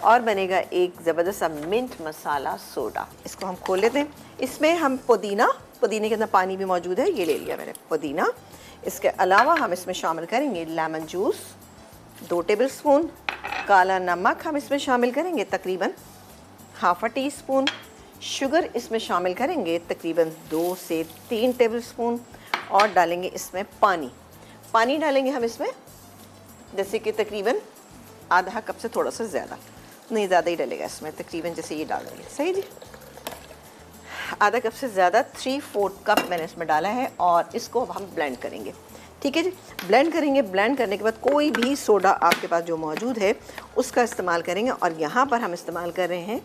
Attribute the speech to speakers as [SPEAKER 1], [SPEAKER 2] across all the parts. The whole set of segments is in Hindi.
[SPEAKER 1] और बनेगा एक ज़बरदस्त सा मिंट मसाला सोडा। इसको हम खोल लेते हैं। इसमें हम पुदीने के अंदर पानी भी मौजूद है, ये ले लिया मैंने पुदीना। इसके अलावा हम इसमें शामिल करेंगे लेमन जूस 2 टेबलस्पून, काला नमक हम इसमें शामिल करेंगे तकरीबन ½ टीस्पून, शुगर इसमें शामिल करेंगे तकरीबन 2 से 3 टेबलस्पून और डालेंगे इसमें पानी डालेंगे हम इसमें जैसे कि तकरीबन ½ कप से थोड़ा सा ज़्यादा, नहीं ज़्यादा ही डालेगा इसमें, तकरीबन जैसे ये डाल देंगे। सही जी, ½ कप से ज़्यादा 3/4 कप मैंने इसमें डाला है और इसको अब हम ब्लेंड करेंगे। ठीक है जी, ब्लेंड करेंगे। ब्लेंड करने के बाद कोई भी सोडा आपके पास जो मौजूद है उसका इस्तेमाल करेंगे और यहाँ पर हम इस्तेमाल कर रहे हैं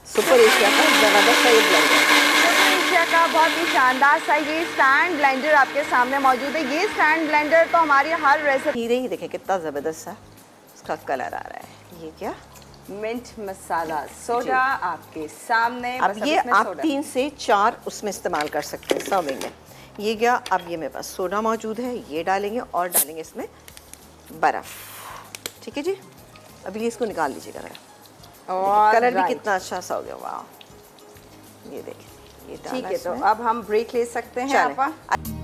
[SPEAKER 1] सुपर एशिया का ज़बरदस्त सा ये ब्लेंडर।
[SPEAKER 2] सुपर एशिया का बहुत ही शानदार सा ये स्टैंड ब्लेंडर आपके सामने मौजूद है। ये स्टैंड ब्लेंडर तो हमारी हर रेसिपी
[SPEAKER 1] हीरे ही देखें कितना ज़बरदस्त सा उसका कलर आ रहा है। ये क्या
[SPEAKER 2] मिंट मसाला सोडा आपके सामने।
[SPEAKER 1] अब ये आप 3 से 4 उसमें इस्तेमाल कर सकते हैं सर्विंग में। ये क्या, अब ये मेरे पास सोडा मौजूद है, ये डालेंगे और डालेंगे इसमें बर्फ़। ठीक है जी, अभी इसको निकाल लीजिएगा ज़रा।
[SPEAKER 2] और
[SPEAKER 1] कलर भी कितना अच्छा सा हो गया, वाह। ये देखिए, ये
[SPEAKER 2] ठीक है, तो अब हम ब्रेक ले सकते हैं।